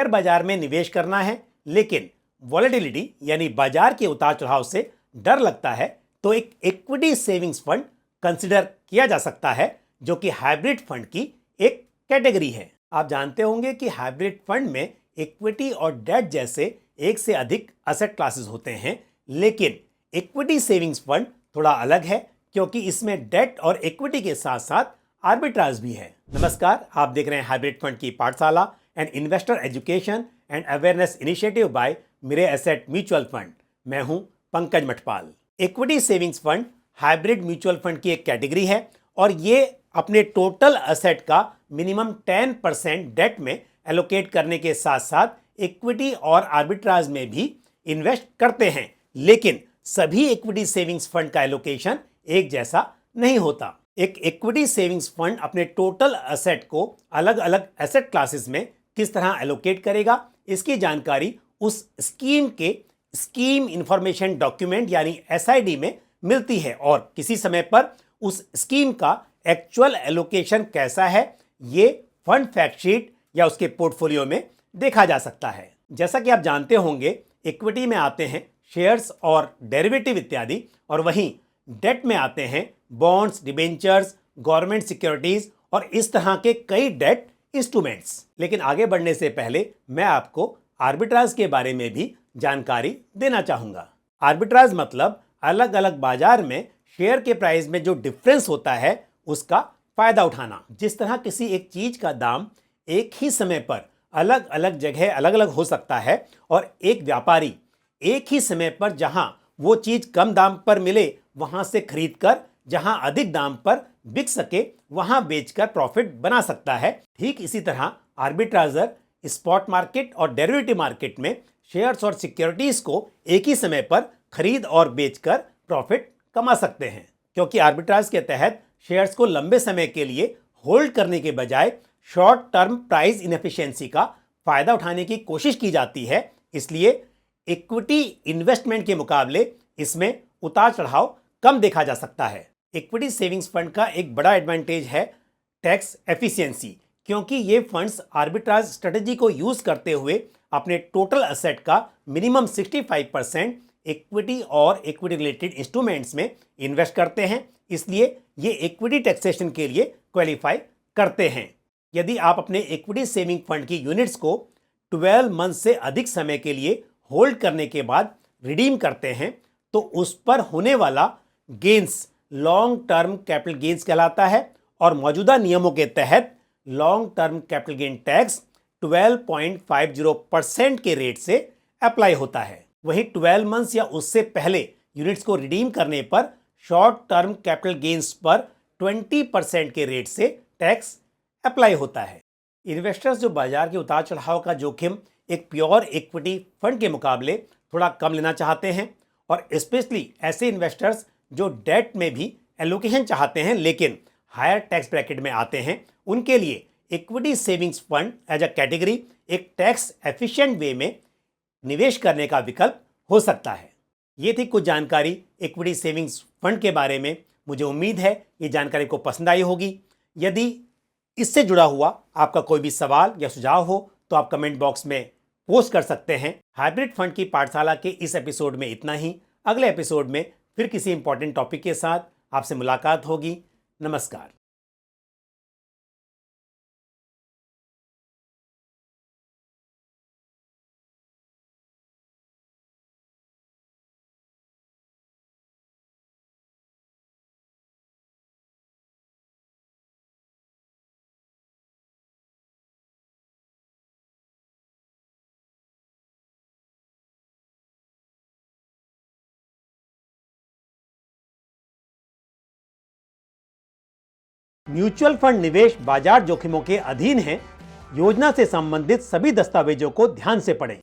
Share बाजार में निवेश करना है लेकिन वॉलेटिलिटी यानी बाजार के उतार चढ़ाव से डर लगता है तो एक इक्विटी सेविंग्स फंड कंसिडर किया जा सकता है, जो कि हाइब्रिड फंड की एक कैटेगरी है। आप जानते होंगे कि हाइब्रिड फंड में इक्विटी और डेट जैसे एक से अधिक असेट क्लासेस होते हैं, लेकिन इक्विटी सेविंग्स फंड थोड़ा अलग है क्योंकि इसमें डेट और इक्विटी के साथ साथ आर्बिट्राज भी है। नमस्कार, आप देख रहे हैं हाइब्रिड फंड की पाठशाला and investor education and awareness initiative by Mirae Asset mutual fund. मैं हूं Pankaj Mathpal. Equity savings fund hybrid mutual fund की एक कैटेगरी है और ये अपने टोटल असेट का मिनिमम 10% डेट में एलोकेट करने के साथ साथ इक्विटी और आर्बिट्राज में भी इन्वेस्ट करते हैं, लेकिन सभी इक्विटी सेविंग्स फंड का एलोकेशन एक जैसा नहीं होता। एक इक्विटी सेविंग्स फंड अपने टोटल असेट को अलग अलग एसेट क्लासेस में किस तरह एलोकेट करेगा, इसकी जानकारी उस स्कीम के स्कीम इंफॉर्मेशन डॉक्यूमेंट यानी एसआईडी में मिलती है और किसी समय पर उस स्कीम का एक्चुअल एलोकेशन कैसा है ये फंड फैक्ट शीट या उसके पोर्टफोलियो में देखा जा सकता है। जैसा कि आप जानते होंगे, इक्विटी में आते हैं शेयर्स और डेरिवेटिव इत्यादि, और वहीं डेट में आते हैं बॉन्ड्स, डिबेंचर्स, गवर्नमेंट सिक्योरिटीज और इस तरह के कई डेट इंस्ट्रूमेंट्स। लेकिन आगे बढ़ने से पहले मैं आपको आर्बिट्राज के बारे में भी जानकारी देना चाहूंगा। आर्बिट्राज मतलब अलग अलग बाजार में शेयर के प्राइस में जो डिफरेंस होता है उसका फायदा उठाना। जिस तरह किसी एक चीज का दाम एक ही समय पर अलग अलग जगह अलग अलग हो सकता है और एक व्यापारी एक ही समय पर जहां वो चीज कम दाम पर मिले वहां से खरीद कर जहां अधिक दाम पर बिक सके वहां बेचकर प्रॉफिट बना सकता है, ठीक इसी तरह आर्बिट्राजर स्पॉट मार्केट और डेरिवेटिव मार्केट में शेयर्स और सिक्योरिटीज को एक ही समय पर खरीद और बेचकर प्रॉफिट कमा सकते हैं। क्योंकि आर्बिट्राज के तहत शेयर्स को लंबे समय के लिए होल्ड करने के बजाय शॉर्ट टर्म प्राइस इनएफिशिएंसी का फायदा उठाने की कोशिश की जाती है, इसलिए इक्विटी इन्वेस्टमेंट के मुकाबले इसमें उतार चढ़ाव कम देखा जा सकता है। इक्विटी सेविंग्स फंड का एक बड़ा एडवांटेज है टैक्स एफिशिएंसी, क्योंकि ये फंड्स आर्बिट्राज स्ट्रेटेजी को यूज करते हुए अपने टोटल असेट का मिनिमम 65% इक्विटी और इक्विटी रिलेटेड इंस्ट्रूमेंट्स में इन्वेस्ट करते हैं, इसलिए ये इक्विटी टैक्सेशन के लिए क्वालिफाई करते हैं। यदि आप अपने इक्विटी सेविंग फंड की यूनिट्स को 12 मंथ से अधिक समय के लिए होल्ड करने के बाद रिडीम करते हैं तो उस पर होने वाला gains long term capital gains कहलाता है और मौजूदा नियमों के तहत long term capital gain tax 12.50% के रेट से अप्लाई होता है। वहीं 12 मंथ्स या उससे पहले यूनिट्स को रिडीम करने पर शॉर्ट टर्म कैपिटल गेन्स पर 20% के रेट से टैक्स अप्लाई होता है। इन्वेस्टर्स जो बाजार के उतार चढ़ाव का जोखिम एक प्योर इक्विटी फंड के मुकाबले थोड़ा कम लेना चाहते हैं और स्पेशली ऐसे इन्वेस्टर्स जो डेट में भी एलोकेशन चाहते हैं लेकिन हायर टैक्स ब्रैकेट में आते हैं, उनके लिए equity savings fund as a category एक टैक्स एफिशिएंट वे में निवेश करने का विकल्प हो सकता है। ये थी कुछ जानकारी इक्विटी सेविंग्स फंड के बारे में। मुझे उम्मीद है ये जानकारी को पसंद आई होगी। यदि इससे जुड़ा हुआ आपका कोई भी सवाल या सुझाव हो तो आप कमेंट बॉक्स में पोस्ट कर सकते हैं। हाइब्रिड फंड की पाठशाला के इस एपिसोड में इतना ही। अगले एपिसोड में फिर किसी इंपॉर्टेंट टॉपिक के साथ आपसे मुलाकात होगी। नमस्कार। म्यूचुअल फंड निवेश बाजार जोखिमों के अधीन है। योजना से संबंधित सभी दस्तावेजों को ध्यान से पढ़ें।